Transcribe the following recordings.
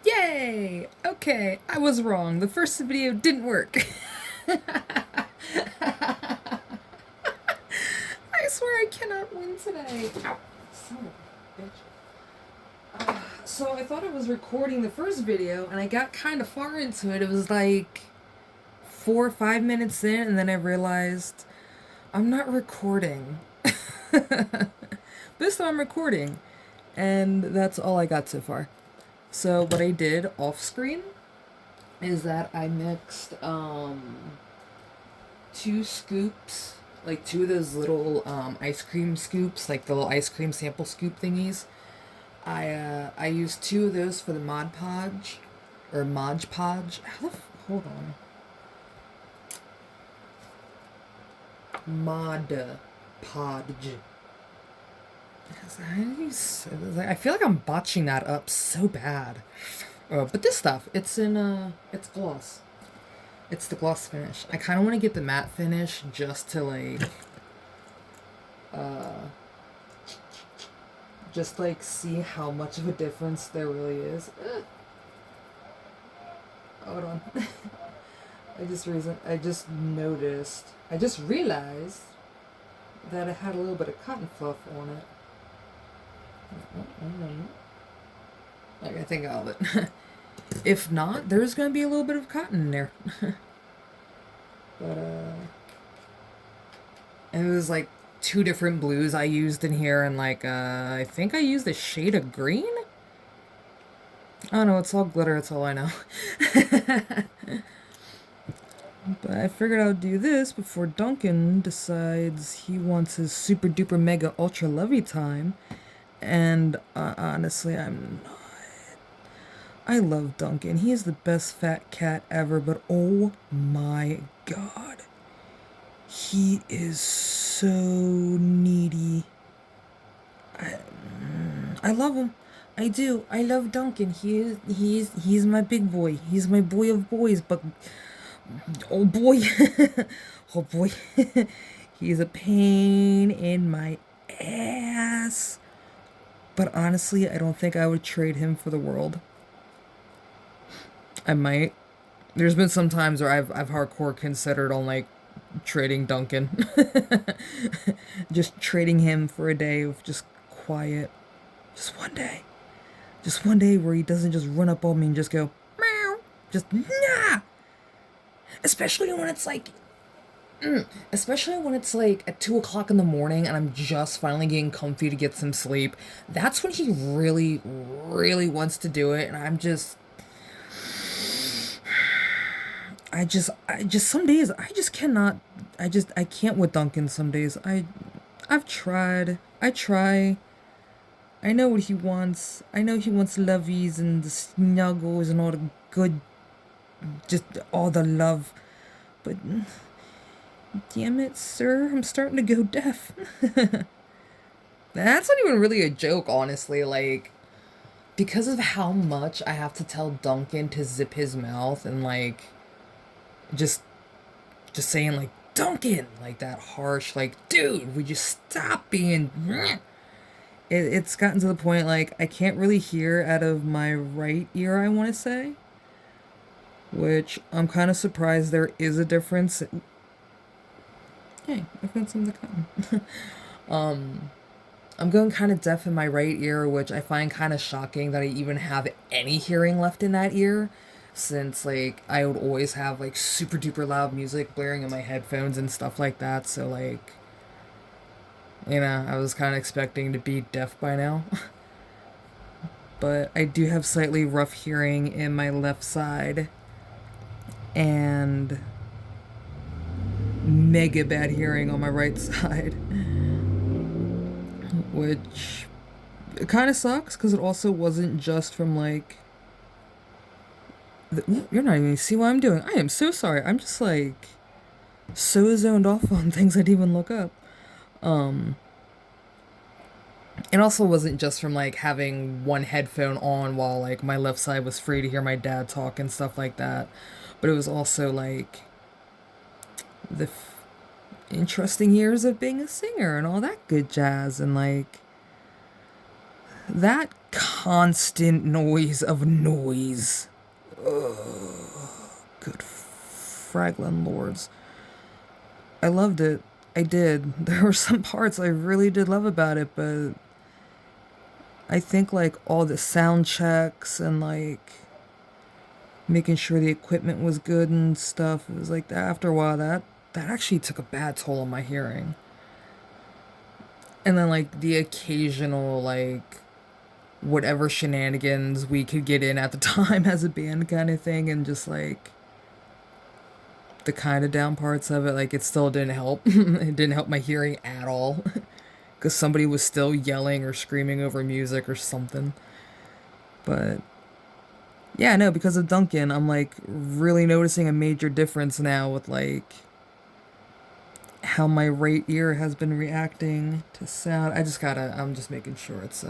Yay! Okay, I was wrong. The first video didn't work. I swear I cannot win today. Ow. Son of a bitch. So I thought I was recording the first video, and I got kind of far into it. It was like 4 or 5 minutes in, and then I realized I'm not recording. This time I'm recording, and that's all I got so far. So what I did off screen is that I mixed 2 scoops, like 2 of those little ice cream scoops, like the little ice cream sample scoop thingies. I used 2 of those for the Mod Podge, or Mod Podge. Hold on. Mod Podge. I feel like I'm botching that up so bad. But this stuff, it's gloss. It's the gloss finish. I kind of want to get the matte finish just to see how much of a difference there really is. Hold on. I just realized that it had a little bit of cotton fluff on it. Like, I think all of it. If not, there's gonna be a little bit of cotton in there. But and it was like 2 different blues I used in here, and I think I used a shade of green. I don't know, it's all glitter, it's all I know. But I figured I would do this before Duncan decides he wants his super duper mega ultra lovey time. And honestly, I'm not. I love Duncan. He is the best fat cat ever, but oh my god. He is so needy. I love him. I do. I love Duncan. He's my big boy. He's my boy of boys, but oh boy. Oh boy. He's a pain in my ass. But honestly, I don't think I would trade him for the world. I might. There's been some times where I've hardcore considered on trading Duncan. Just trading him for a day of just quiet. Just one day. Just one day where he doesn't just run up on me and just go, meow. Just, nah! Especially when it's at 2 o'clock in the morning and I'm just finally getting comfy to get some sleep. That's when he really, really wants to do it. And some days I just cannot. I can't with Duncan some days. I've tried. I try. I know what he wants. I know he wants lovies and the snuggles and all the good, just all the love. But damn it, sir, I'm starting to go deaf. That's not even really a joke, honestly. Because of how much I have to tell Duncan to zip his mouth and just saying Duncan, like that harsh, dude, would you stop being it's gotten to the point I can't really hear out of my right ear, I want to say, which I'm kind of surprised there is a difference. Hey, I found some of the cotton. I'm going kind of deaf in my right ear, which I find kind of shocking that I even have any hearing left in that ear, since I would always have super duper loud music blaring in my headphones and stuff like that. So I was kind of expecting to be deaf by now. But I do have slightly rough hearing in my left side and mega bad hearing on my right side, which it kind of sucks because it also wasn't just from you're not even see what I'm doing. I am so sorry. I'm just so zoned off on things I didn't even look up. It also wasn't just from having one headphone on while my left side was free to hear my dad talk and stuff like that, but it was also the interesting years of being a singer and all that good jazz, and That constant noise of noise. Good Fraglin Lords. I loved it. I did. There were some parts I really did love about it, but I think like all the sound checks and like making sure the equipment was good and stuff, it was like that after a while that actually took a bad toll on my hearing. And then like the occasional like whatever shenanigans we could get in at the time as a band kind of thing, and just like the kind of down parts of it, like it still didn't help. It didn't help my hearing at all because somebody was still yelling or screaming over music or something. But yeah, no, because of Duncan, I'm like really noticing a major difference now with like how my right ear has been reacting to sound. I'm just making sure it's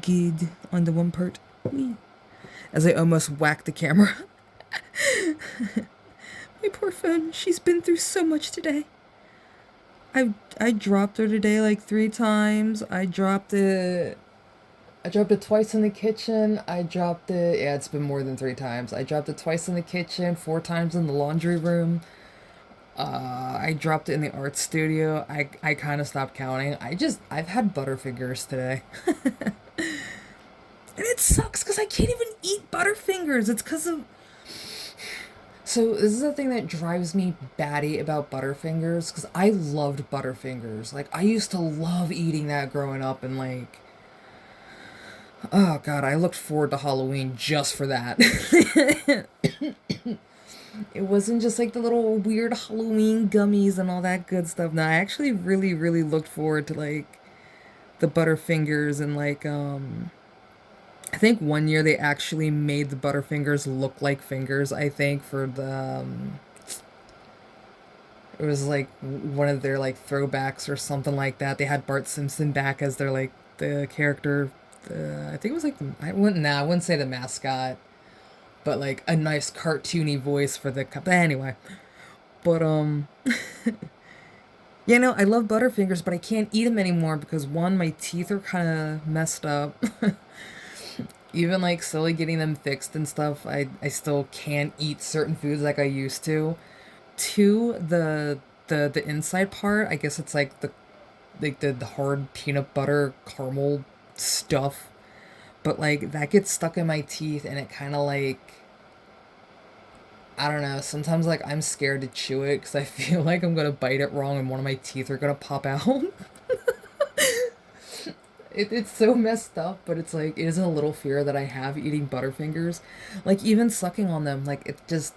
good on the one part. As I almost whacked the camera. My poor phone, she's been through so much today. I dropped her today like 3 times. I dropped it twice in the kitchen. Yeah, it's been more than 3 times. I dropped it twice in the kitchen, 4 times in the laundry room. I dropped it in the art studio. I kind of stopped counting. I've had Butterfingers today. And it sucks because I can't even eat Butterfingers. It's because of... So this is the thing that drives me batty about Butterfingers, because I loved Butterfingers. Like, I used to love eating that growing up, and like... Oh god, I looked forward to Halloween just for that. It wasn't just like the little weird Halloween gummies and all that good stuff. No, I actually really, really looked forward to like the Butterfingers, and like I think one year they actually made the Butterfingers look like fingers, I think, for the it was like one of their like throwbacks or something like that. They had Bart Simpson back as their like the character. I think it was like I wouldn't say the mascot, but like a nice cartoony voice for the but anyway. But you know, I love Butterfingers, but I can't eat them anymore because one, my teeth are kind of messed up. Even like slowly getting them fixed and stuff, I still can't eat certain foods like I used to. Two, the inside part, I guess it's like the hard peanut butter caramel stuff, but like that gets stuck in my teeth, and it kind of like, I don't know, sometimes like I'm scared to chew it because I feel like I'm gonna bite it wrong and one of my teeth are gonna pop out. It's so messed up, but it's like, it is a little fear that I have eating Butterfingers. Like, even sucking on them, like, it just,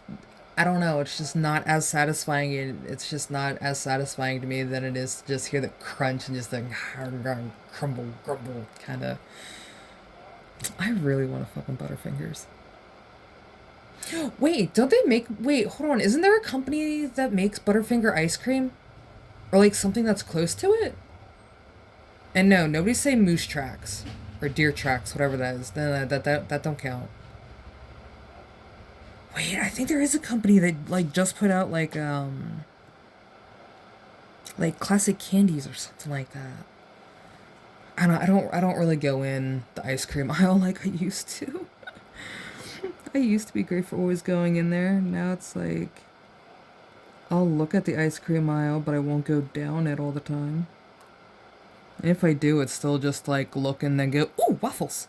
I don't know, it's just not as satisfying. It's just not as satisfying to me than it is to just hear the crunch and just the crumble, crumble, kind of. I really want to fucking Butterfingers. Wait, hold on, isn't there a company that makes Butterfinger ice cream? Or like something that's close to it? And no, nobody say moose tracks or deer tracks, whatever that is. No, that don't count. Wait, I think there is a company that like just put out like classic candies or something like that. I don't really go in the ice cream aisle like I used to. I used to be great for always going in there. Now it's like I'll look at the ice cream aisle, but I won't go down it all the time. If I do, it's still just like look and then go, ooh, waffles.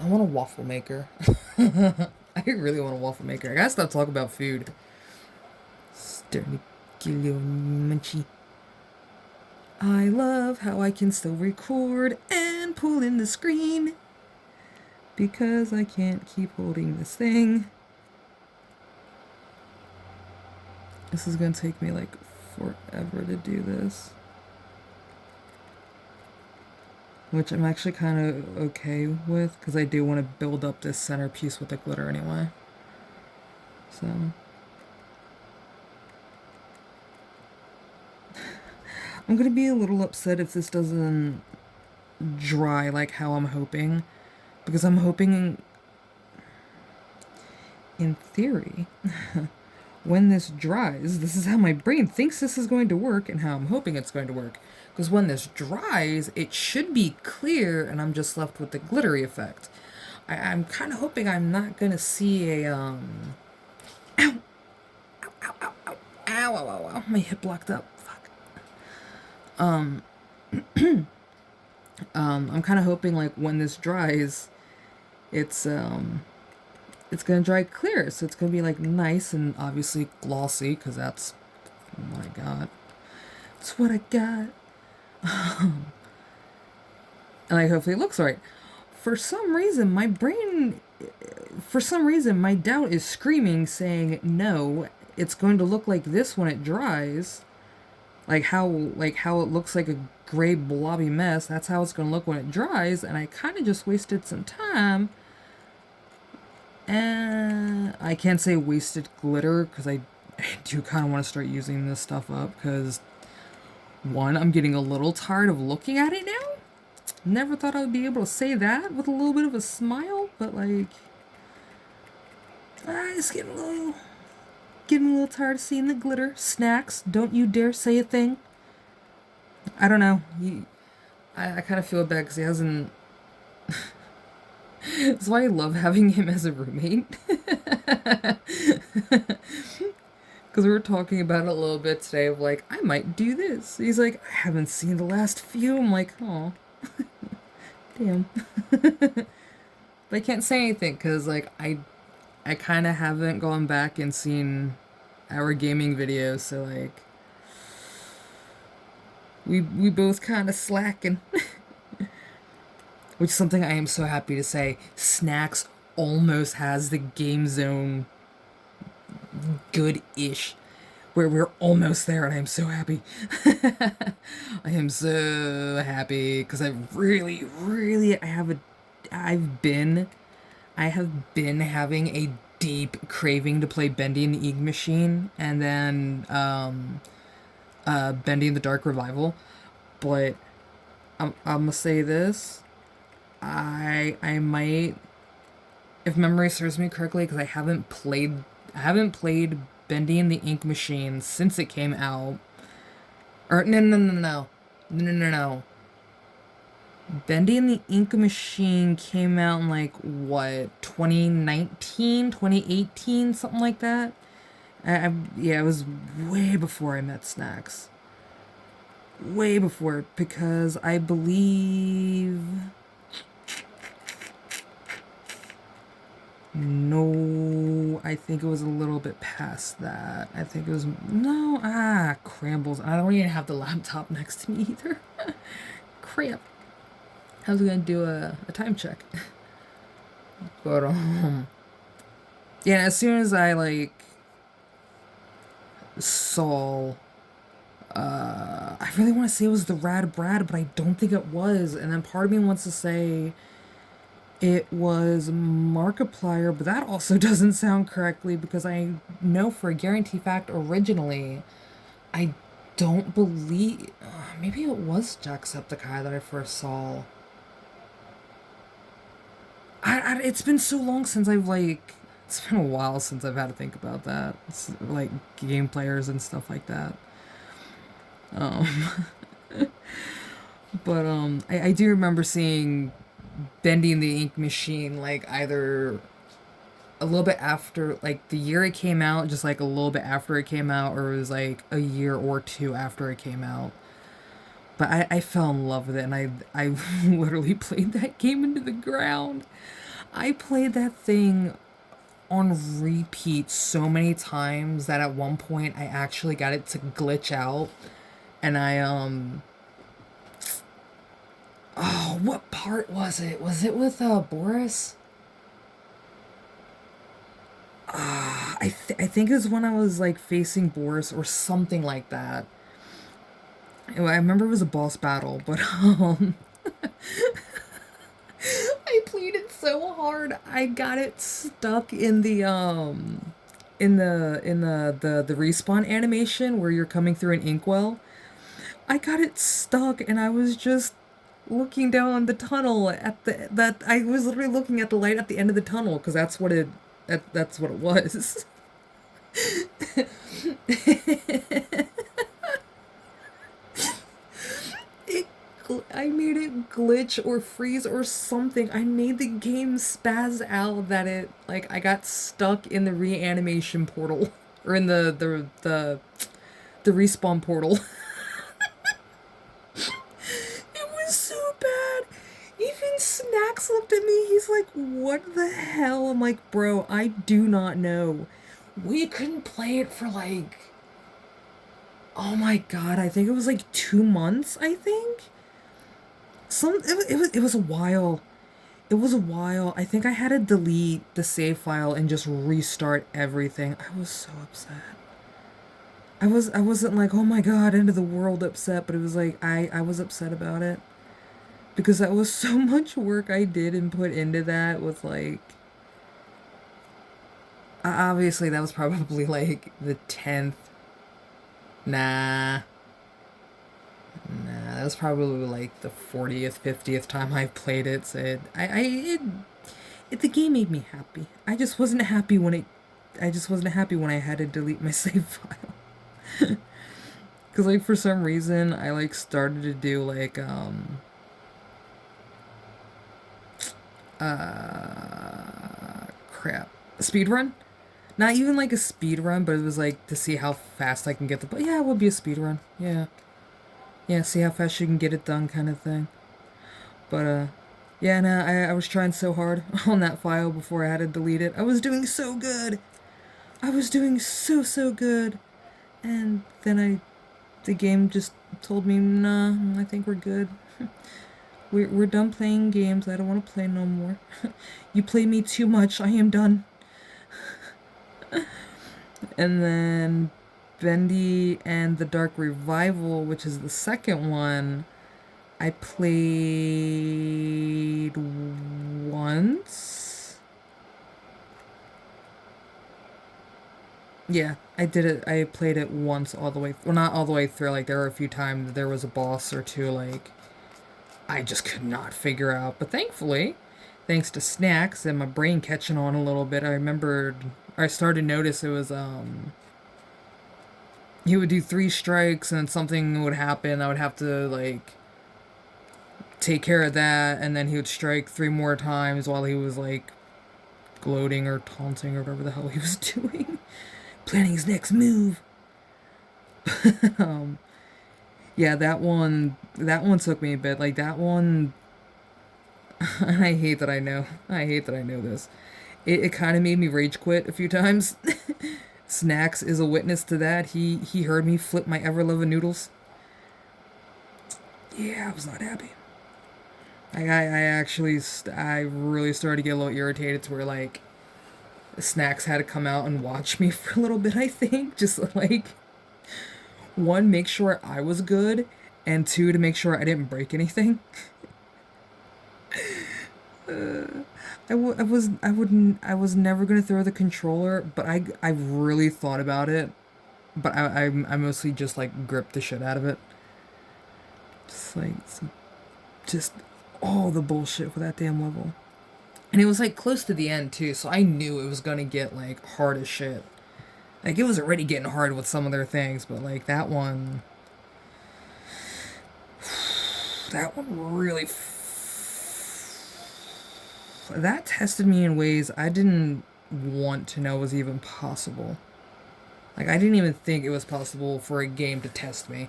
I want a waffle maker. I really want a waffle maker. I gotta stop talking about food. Starting to get a little munchy. I love how I can still record and pull in the screen because I can't keep holding this thing. This is gonna take me like forever to do this. Which I'm actually kind of okay with, because I do want to build up this centerpiece with the glitter anyway. So. I'm going to be a little upset if this doesn't dry like how I'm hoping. Because I'm hoping, in theory, when this dries, this is how my brain thinks this is going to work and how I'm hoping it's going to work. Because when this dries, it should be clear, and I'm just left with the glittery effect. I'm kind of hoping I'm not gonna see a ow, ow, ow, ow, ow, ow, ow, ow, my hip locked up. Fuck. I'm kind of hoping like when this dries, it's gonna dry clear, so it's gonna be like nice and obviously glossy, because that's what I got. That's what I got. And like hopefully it looks right. For some reason, my doubt is screaming, saying no. It's going to look like this when it dries. Like how it looks like a gray blobby mess. That's how it's going to look when it dries. And I kind of just wasted some time. And I can't say wasted glitter, because I do kind of want to start using this stuff up, because one, I'm getting a little tired of looking at it now. Never thought I would be able to say that with a little bit of a smile, but like, just getting a little tired of seeing the glitter. Snacks, don't you dare say a thing. I don't know. I kind of feel bad because he hasn't. That's why I love having him as a roommate. Because we were talking about it a little bit today of like, I might do this. He's like, I haven't seen the last few. I'm like, oh. Damn. But I can't say anything because like I kind of haven't gone back and seen our gaming videos, so like we both kind of slacking. Which is something I am so happy to say. Snacks almost has the Game Zone good-ish, where we're almost there, and I'm so happy. I am so happy because I have been having a deep craving to play Bendy and the Ink Machine, and then Bendy and the Dark Revival. But I'm gonna say this. I might, if memory serves me correctly, because I haven't played Bendy and the Ink Machine since it came out. Or no. Bendy and the Ink Machine came out in like what, 2019, 2018, something like that. Yeah, it was way before I met Snacks. Way before, because I believe. No, I think it was a little bit past that. I think it was, no, crambles. I don't even have the laptop next to me either. Crap. I was gonna do a time check. But, yeah, as soon as I, like, saw, I really want to say it was the Rad Brad, but I don't think it was. And then part of me wants to say it was Markiplier, but that also doesn't sound correctly, because I know for a guarantee fact originally, I don't believe, maybe it was Jacksepticeye that I first saw. It's been so long since I've like, it's been a while since I've had to think about that. It's like game players and stuff like that. But I do remember seeing Bendy and the Ink Machine, like, either a little bit after, like, the year it came out, just, like, a little bit after it came out, or it was, like, a year or two after it came out. But I fell in love with it, and I literally played that game into the ground. I played that thing on repeat so many times that at one point I actually got it to glitch out, and oh, what part was it? Was it with Boris? I think it was when I was like facing Boris or something like that. Anyway, I remember it was a boss battle, but I played it so hard. I got it stuck in the the respawn animation where you're coming through an inkwell. I got it stuck, and I was just looking down the tunnel at I was literally looking at the light at the end of the tunnel, because that's what it was. it glitch or freeze or something. I made the game spaz out that it like I got stuck in the reanimation portal or in the respawn portal. It was so bad. Even Snacks looked at me. He's like, "What the hell?" I'm like, "Bro, I do not know." We couldn't play it for like, oh my god, I think it was like 2 months. I think it was a while. It was a while. I think I had to delete the save file and just restart everything. I was so upset. I wasn't like, oh my god, end of the world upset, but it was like I was upset about it. Because that was so much work I did and put into that with like obviously that was probably like the 10th. Nah. Nah, that was probably like the 40th, 50th time I've played it. So the game made me happy. I just wasn't happy when I had to delete my save file. Cause like for some reason I like started to do like crap, a speed run. Not even like a speed run, but it was like to see how fast I can get the. But yeah, it would be a speed run. Yeah, yeah. See how fast you can get it done, kind of thing. But yeah. No, I was trying so hard on that file before I had to delete it. I was doing so good. I was doing so good, and then the game just told me, nah, I think we're good. We're done playing games. I don't want to play no more. You play me too much. I am done. And then Bendy and the Dark Revival, which is the second one, I played once. Yeah, I did it. I played it once all the way. Well, not all the way through. Like, there were a few times there was a boss or two, like, I just could not figure out. But thankfully, thanks to Snacks and my brain catching on a little bit, I started to notice it was, he would do 3 strikes and something would happen. I would have to, like, take care of that, and then he would strike 3 more times while he was, like, gloating or taunting or whatever the hell he was doing. Planning his next move. Yeah, that one took me a bit. Like, that one, I hate that I know this. It kind of made me rage quit a few times. Snacks is a witness to that. He heard me flip my ever-loving noodles. Yeah, I was not happy. I really started to get a little irritated to where, like, Snacks had to come out and watch me for a little bit, I think. Just, like, 1, make sure I was good, and 2, to make sure I didn't break anything. I was never gonna throw the controller, but I really thought about it. But I mostly just like gripped the shit out of it. Just like just all the bullshit for that damn level. And it was like close to the end too, so I knew it was gonna get like hard as shit. Like it was already getting hard with some of their things, but like that one really that tested me in ways I didn't want to know was even possible. Like, I didn't even think it was possible for a game to test me.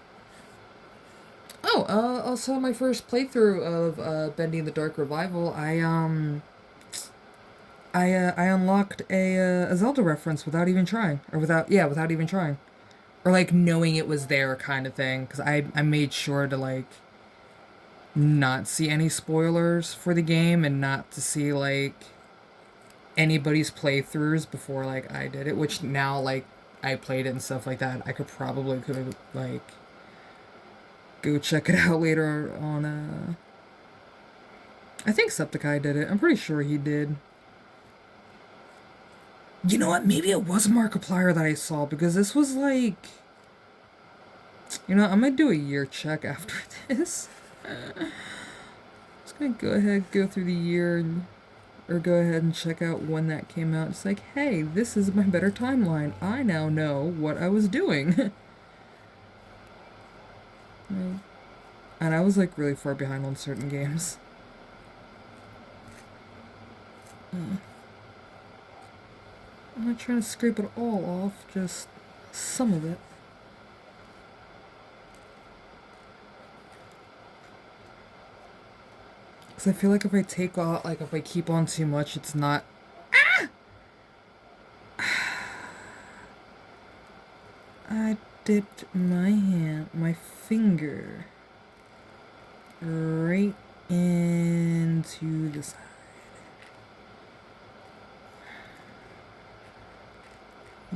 Oh, also my first playthrough of Bendy the Dark Revival, I unlocked a Zelda reference without even trying. Without even trying. Or, like, knowing it was there kind of thing. Because I made sure to, like, not see any spoilers for the game and not to see, like, anybody's playthroughs before, like, I did it. Which now, like, I played it and stuff like that, I could have, like, go check it out later on, I think Septiceye did it. I'm pretty sure he did. You know what? Maybe it was Markiplier that I saw, because this was, like... You know, I'm gonna do a year check after this. Just gonna go ahead, go through the year, or go ahead and check out when that came out. It's like, hey, this is my better timeline. I now know what I was doing. Right. And I was like really far behind on certain games. I'm not trying to scrape it all off, just some of it. Because I feel like if I take off, like if I keep on too much, it's not. I dipped my finger right into the side.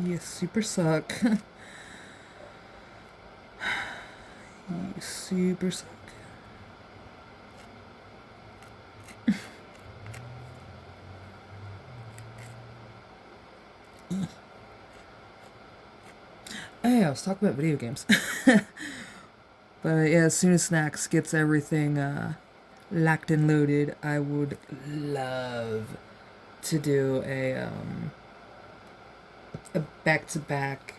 You super suck. You super suck. Oh yeah, I was talking about video games. But yeah, as soon as Snacks gets everything locked and loaded, I would love to do a back-to-back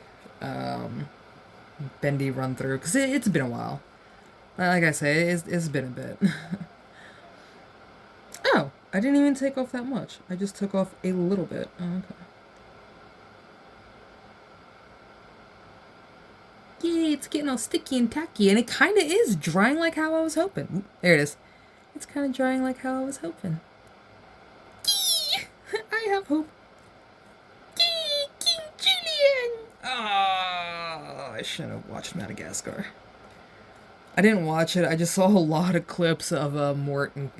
bendy run through because it's been a while. Like I say, it's been a bit. Oh, I didn't even take off that much. I just took off a little bit. Oh, okay. Yay, it's getting all sticky and tacky, and it kind of is drying like how I was hoping. Oop, there it is. It's kind of drying like how I was hoping. I have hope. King Julian! Oh, I shouldn't have watched Madagascar. I didn't watch it. I just saw a lot of clips of Mort and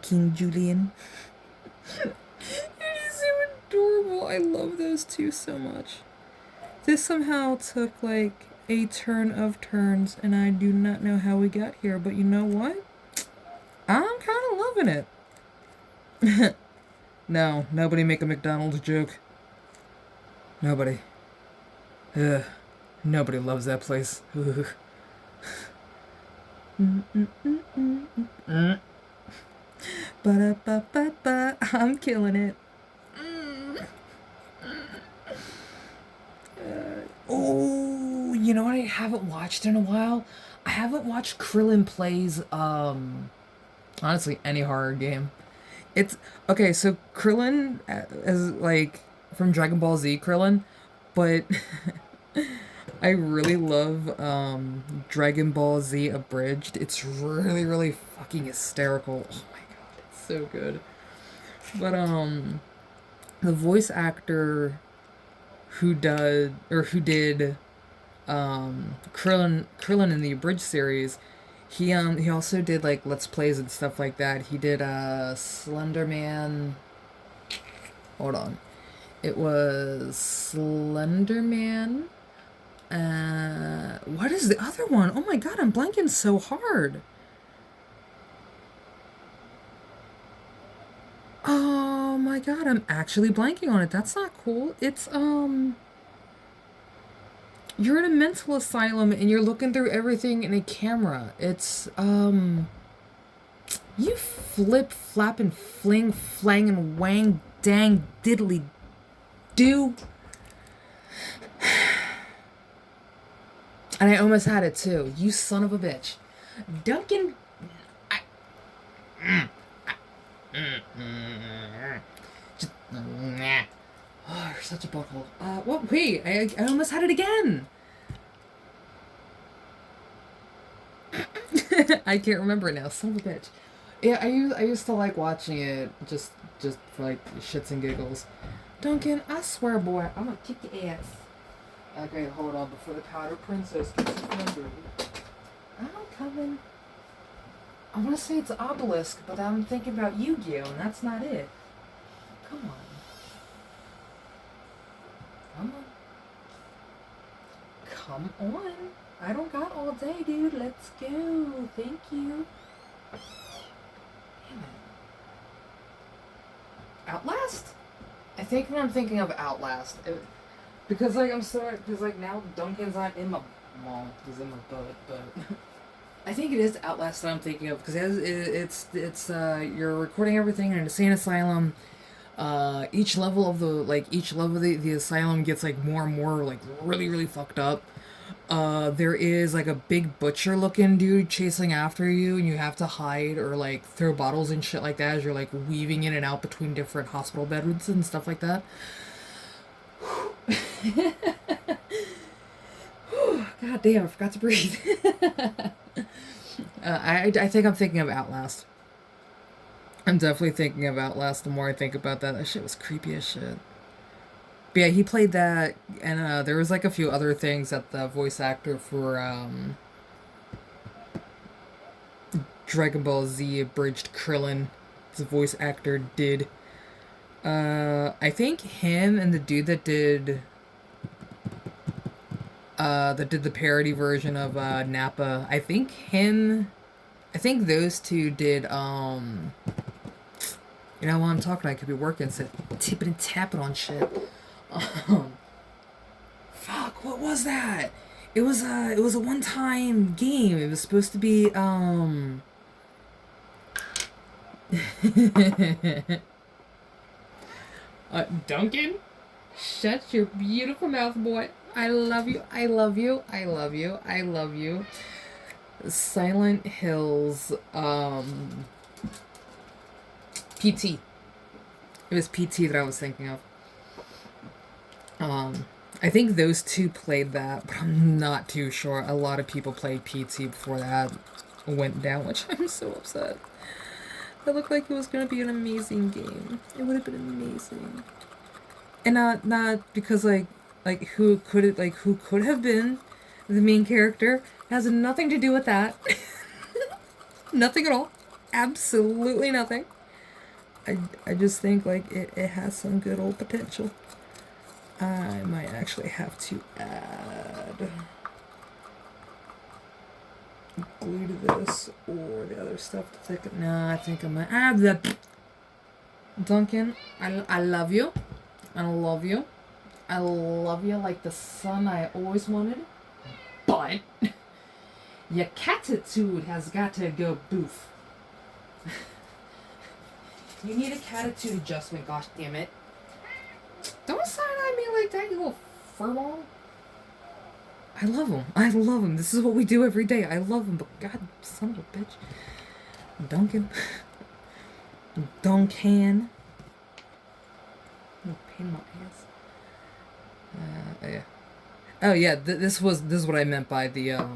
King Julian. It is so adorable. I love those two so much. This somehow took like a turn of turns, and I do not know how we got here, but you know what? I'm kind of loving it. No, nobody make a McDonald's joke. Nobody. Ugh. Nobody loves that place. Ugh. Ba-da-ba-ba-ba. I'm killing it. Oh, you know what I haven't watched in a while? I haven't watched Krillin Plays, honestly, any horror game. It's, okay, so Krillin, is like, from Dragon Ball Z Krillin, but I really love, Dragon Ball Z Abridged. It's really, really fucking hysterical. Oh my god, it's so good. But, the voice actor who did Krillin in the Abridged series, he also did like Let's Plays and stuff like that. He did Slender Man. Hold on. It was Slender Man. What is the other one? Oh my god, I'm blanking so hard. Oh my god, I'm actually blanking on it. That's not cool. It's you're in a mental asylum and you're looking through everything in a camera. It's you flip, flap, and fling, flang, and wang, dang, diddly do. And I almost had it too. You son of a bitch. Duncan. Just, oh, you're such a butthole. What? Wait, I almost had it again. I can't remember it now. Son of a bitch. Yeah, I used to like watching it just for like shits and giggles. Duncan, I swear, boy, I'm gonna kick your ass. Okay, hold on before the Powder Princess gets offended. I'm coming. I want to say it's Obelisk, but I'm thinking about Yu-Gi-Oh, and that's not it. Come on. Come on. Come on. I don't got all day, dude. Let's go. Thank you. Damn it. Outlast? I think I'm thinking of Outlast. Because, like, I'm sorry, because, like, now Duncan's not in my mom. He's in my butt, but... I think it is Outlast that I'm thinking of, because it's you're recording everything in an insane asylum. Each level of the asylum gets, like, more and more, like, really, really fucked up. There is like a big butcher looking dude chasing after you, and you have to hide or like throw bottles and shit like that as you're like weaving in and out between different hospital bedrooms and stuff like that. God damn, I forgot to breathe. I think I'm thinking of Outlast. I'm definitely thinking of Outlast the more I think about that. That shit was creepy as shit. But yeah, he played that, and there was like a few other things that the voice actor for Dragon Ball Z Abridged Krillin, the voice actor, did. I think him and the dude that did the parody version of Nappa. I think those two did. You know, while I'm talking, I could be working, so tipping and tapping on shit. Fuck, what was that? It was a one-time game. It was supposed to be Duncan, shut your beautiful mouth, boy. I love you. I love you. I love you. I love you. Silent Hills PT. It was PT that I was thinking of. I think those two played that, but I'm not too sure. A lot of people played PT before that went down, which I'm so upset. It looked like it was gonna be an amazing game. It would have been amazing. And not because who could have been the main character has nothing to do with that. Nothing at all. Absolutely nothing. I just think like it has some good old potential. I might actually have to add glue to this or the other stuff to take it. No, I think I'm gonna add that. Duncan, I love you. I love you. I love you like the son I always wanted. But your catitude has got to go boof. You need a catitude adjustment, gosh damn it. Don't side-eye me like that, you little furball. I love him. I love him. This is what we do every day. I love him, but god, son of a bitch. Duncan. Duncan. No pain in my ass. Yeah. Oh yeah, this is what I meant by the yeah.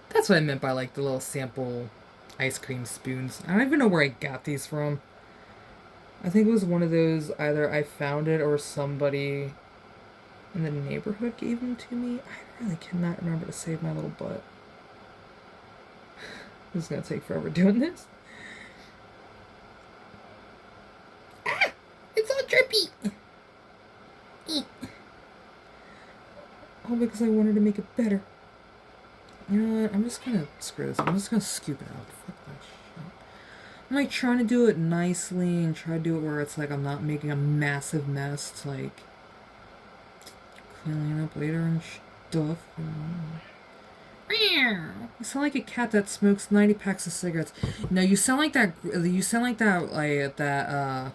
That's what I meant by like the little sample ice cream spoons. I don't even know where I got these from. I think it was one of those, either I found it or somebody in the neighborhood gave them to me. I really cannot remember to save my little butt. This is gonna take forever doing this. Ah! It's all drippy! All because I wanted to make it better. You know what? I'm just gonna screw this. I'm just gonna scoop it out. Fuck that shit. I'm like trying to do it nicely and try to do it where it's like I'm not making a massive mess. It's like cleaning up later and stuff. You sound like a cat that smokes 90 packs of cigarettes. No, you sound like that. You sound like that.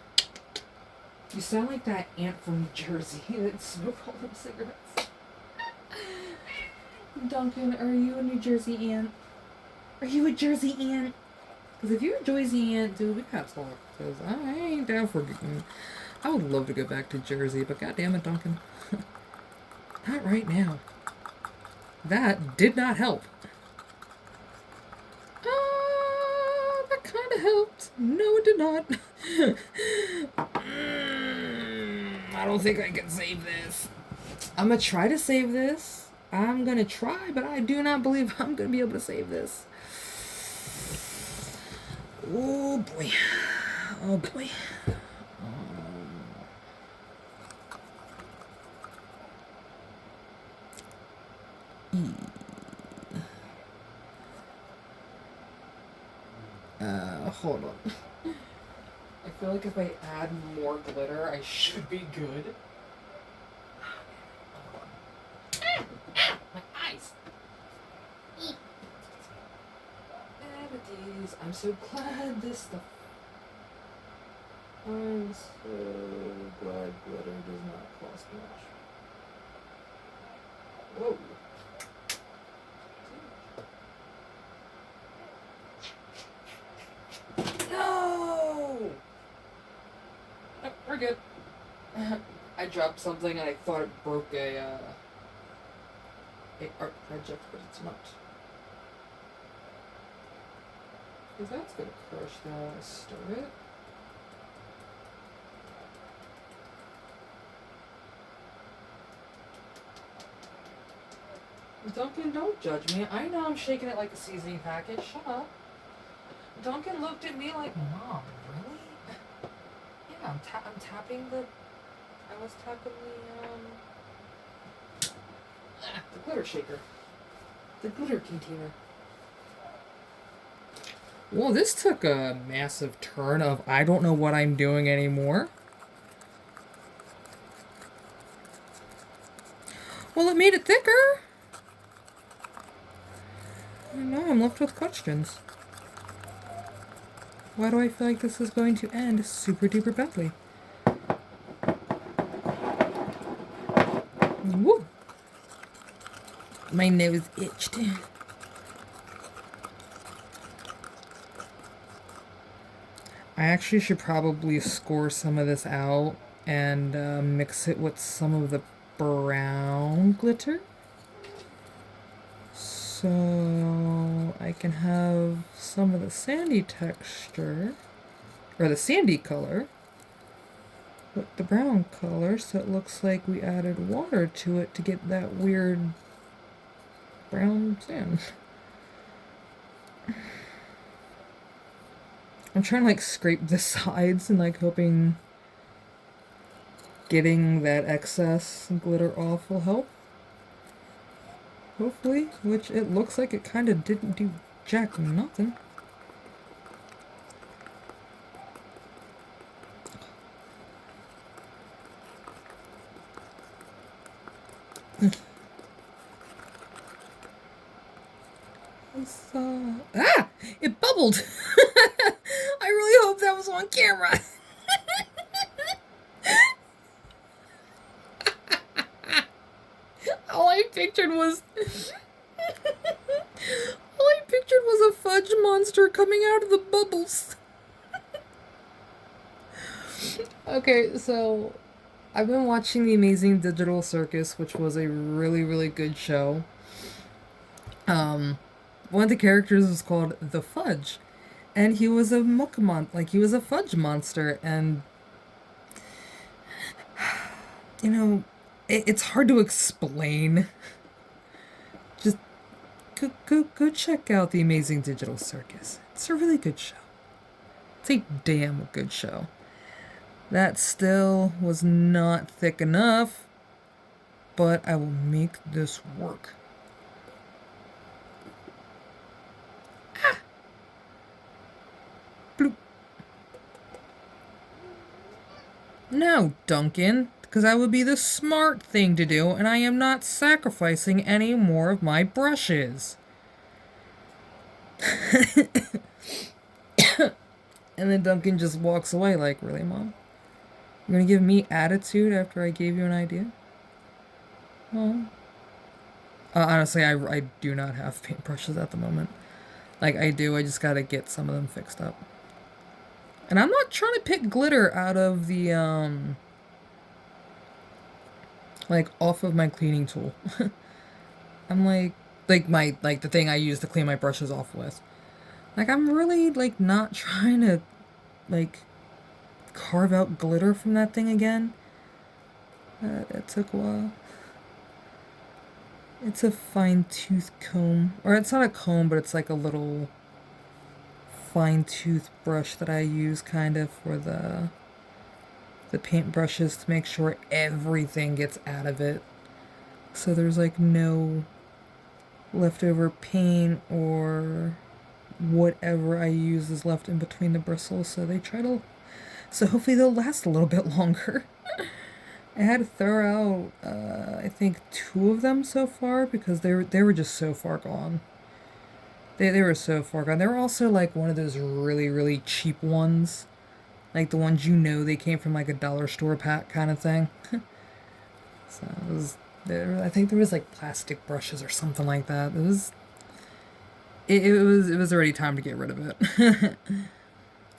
You sound like that ant from New Jersey that smoked all them cigarettes. Duncan, are you a New Jersey ant? Are you a Jersey ant? Because if you're a Jersey ant, dude, we gotta talk. Because I ain't down for. I would love to go back to Jersey, but goddamn it, Duncan. Not right now. That did not help. That kind of helped. No, it did not. I don't think I can save this. I'm gonna try to save this. I'm gonna try, but I do not believe I'm gonna be able to save this. Oh boy. Oh boy. Hold on. I feel like if I add more glitter, I should be good. My eyes. I'm so glad this stuff. I'm so glad glitter does not cost much. Whoa. No! Oh, we're good. I dropped something and I thought it broke a art project, but it's not. Because that's gonna crush now when I start it. Duncan, don't judge me. I know I'm shaking it like a seasoning packet. Shut up. Duncan looked at me like, Mom, really? Yeah, I'm tapping the... I was tapping the glitter shaker. The glitter container. Well, this took a massive turn of I don't know what I'm doing anymore. Well, it made it thicker. I know, I'm left with questions. Why do I feel like this is going to end super duper badly? Woo! My nose itched. I actually should probably score some of this out and mix it with some of the brown glitter. So I can have some of the sandy texture, or the sandy color, with the brown color, so it looks like we added water to it to get that weird brown sand. I'm trying to like scrape the sides and like hoping getting that excess glitter off will help. Hopefully, which it looks like it kind of didn't do jack nothing. Ah! It bubbled! I really hope that was on camera. All I pictured was a fudge monster coming out of the bubbles. Okay, so I've been watching The Amazing Digital Circus, which was a really, really good show. One of the characters was called the Fudge, and he was a he was a fudge monster, and you know, it's hard to explain. Just go check out The Amazing Digital Circus. It's a really good show. It's a damn good show. That still was not thick enough, but I will make this work. Ah! Bloop. No, Duncan, because that would be the smart thing to do, and I am not sacrificing any more of my brushes. And then Duncan just walks away like, really, Mom? You're gonna give me attitude after I gave you an idea? Well, honestly, I do not have paintbrushes at the moment. Like, I do, I just gotta get some of them fixed up. And I'm not trying to pick glitter out of the, like, off of my cleaning tool. I'm like the thing I use to clean my brushes off with. Like, I'm really, like, not trying to, like, carve out glitter from that thing again. It took a while. It's a fine-tooth comb. Or it's not a comb, but it's like a little fine-tooth brush that I use kind of for the paint brushes to make sure everything gets out of it. So there's like no leftover paint or whatever I use is left in between the bristles. So hopefully they'll last a little bit longer. I had to throw out, I think 2 of them so far because they were just so far gone. They were so far gone. They were also like one of those really, really cheap ones. Like the ones they came from like a dollar store pack kind of thing. So I think there was like plastic brushes or something like that. It was already time to get rid of it.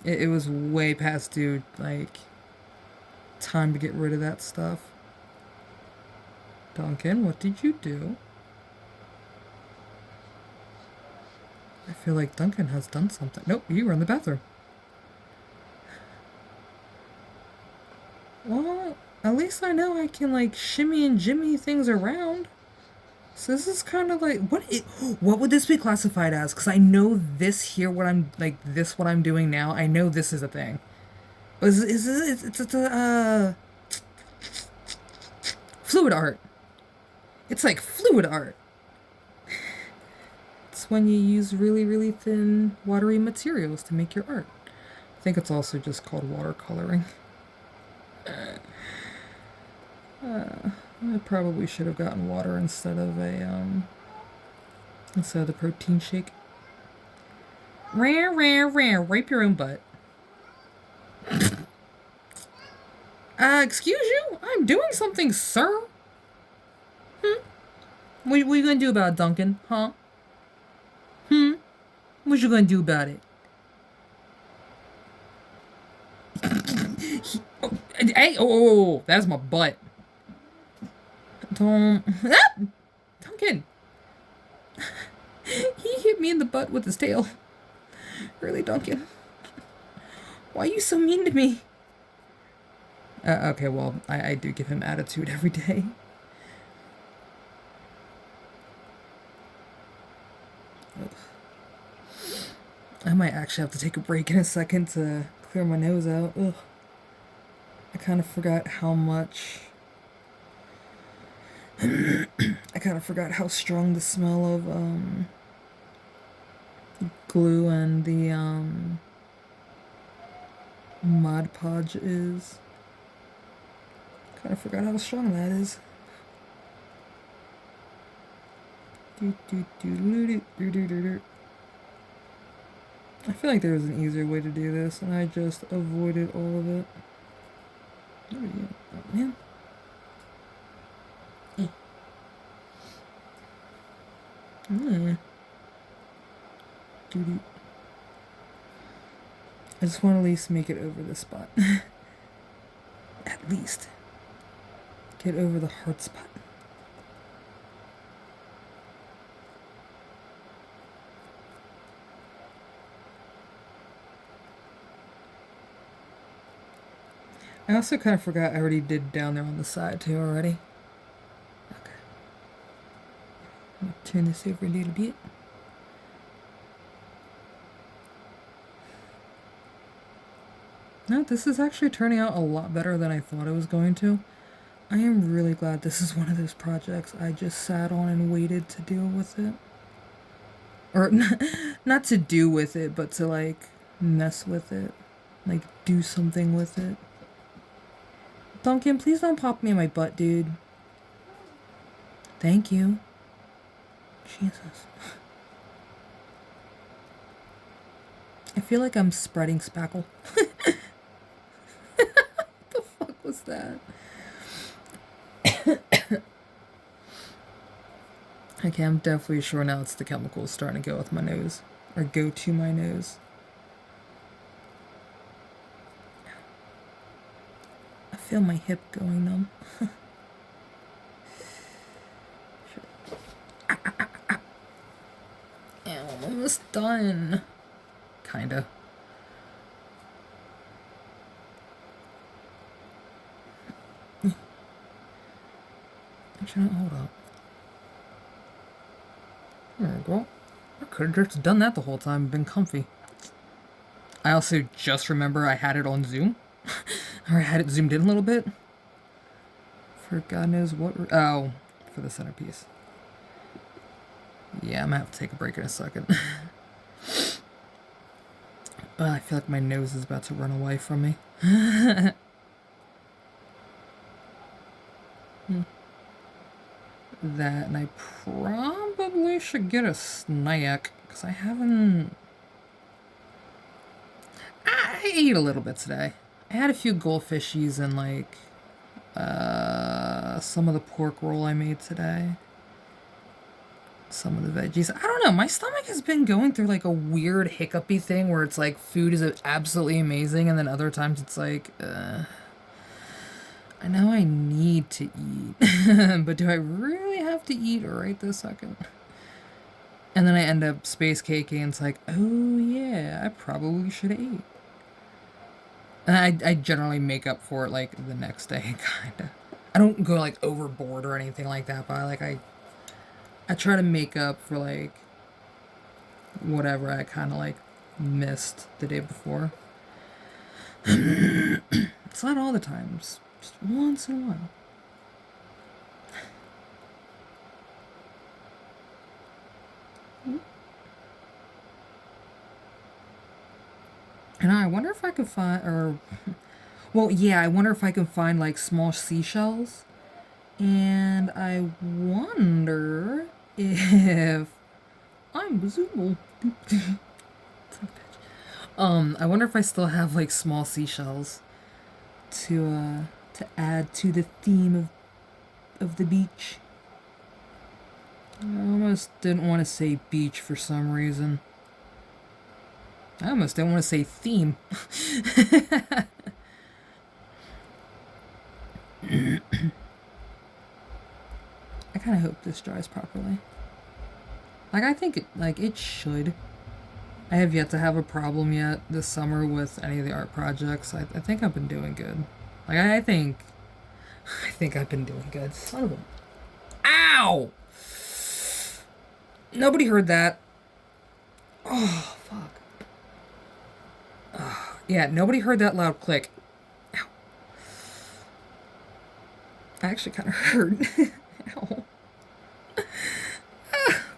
It was way past due, like, time to get rid of that stuff. Duncan, what did you do? I feel like Duncan has done something. Nope, you were in the bathroom. Well, at least I know I can, like, shimmy and jimmy things around. So this is kind of like, what would this be classified as? Because I know this here, what I'm doing now, I know this is a thing. It's fluid art. It's like fluid art. It's when you use really, really thin, watery materials to make your art. I think it's also just called watercoloring. I probably should have gotten water instead of the protein shake. Rare, rape your own butt. Excuse you? I'm doing something, sir. What you gonna do about it, Duncan? Huh? What you gonna do about it? Hey, that's my butt. Don't. Duncan! He hit me in the butt with his tail. Really, Duncan? Why are you so mean to me? Okay, well, I do give him attitude every day. Ugh. I might actually have to take a break in a second to clear my nose out. Ugh. I kind of forgot how much... I kind of forgot how strong the smell of glue and the Mod Podge is. Kind of forgot how strong that is. I feel like there was an easier way to do this, and I just avoided all of it. There we go. Oh, man. I just want to at least make it over this spot. At least. Get over the hard spot. I also kind of forgot I already did down there on the side too already. Okay. I'm gonna turn this over a little bit. No, this is actually turning out a lot better than I thought it was going to. I am really glad this is one of those projects I just sat on and waited to deal with it. Or, not to do with it, but to, like, mess with it. Like, do something with it. Duncan, please don't pop me in my butt, dude. Thank you. Jesus. I feel like I'm spreading spackle. What the fuck was that? Okay, I'm definitely sure now it's the chemicals starting to go with my nose. Or go to my nose. I feel my hip going numb. I'm almost done. Kinda. I'm trying to hold up. There we go. I could have just done that the whole time, been comfy. I also just remember I had it on Zoom. Or I had it zoomed in a little bit. For God knows what... Oh, for the centerpiece. Yeah, I'm gonna have to take a break in a second. I feel like my nose is about to run away from me. That, and I probably should get a snack, because I haven't... I ate a little bit today. I had a few goldfishies and, like, some of the pork roll I made today. Some of the veggies. I don't know. My stomach has been going through like a weird hiccupy thing where it's like food is absolutely amazing, and then other times it's like, I know I need to eat, but do I really have to eat right this second? And then I end up space caking, and it's like, oh yeah, I probably should have ate. And I generally make up for it like the next day, kinda. I don't go like overboard or anything like that, but I try to make up for like whatever I kind of like missed the day before. It's not all the times, just once in a while. And I wonder if I could find, or, well, yeah, I wonder if I can find like small seashells. And I wonder if I'm visible. I wonder if I still have like small seashells to add to the theme of the beach. I almost didn't want to say beach for some reason. I almost didn't want to say theme. I kind of hope this dries properly. Like, I think it should. I have yet to have a problem yet this summer with any of the art projects. I think I've been doing good. Like, I think I've been doing good. Son of a... Ow! Nobody heard that. Oh, fuck. Yeah, nobody heard that loud click. Ow. I actually kind of heard. Ow.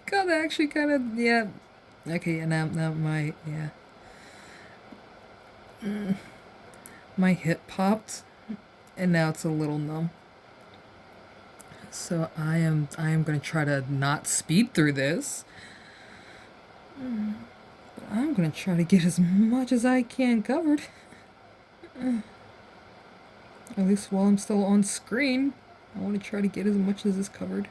God, that actually kind of, yeah. Okay, yeah, now my, yeah. My hip popped, and now it's a little numb. So I am going to try to not speed through this. But I'm going to try to get as much as I can covered. At least while I'm still on screen, I want to try to get as much as is covered.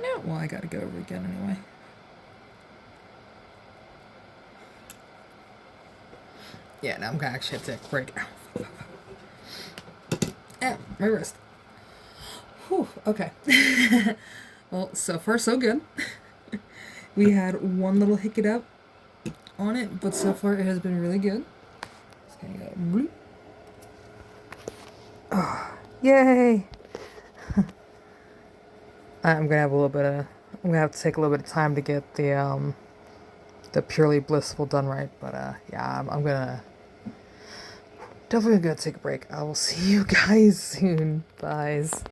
No, well, I gotta go over again anyway. Yeah, now I'm gonna actually have to take a break. Ow, my wrist. Whew, okay. Well, so far so good. We had one little hiccup on it, but so far it has been really good. Just gonna go bloop. Oh, yay! I'm gonna have a little bit of. I'm gonna have to take a little bit of time to get the purely blissful done right, but yeah, I'm gonna definitely gonna take a break. I will see you guys soon. Bye.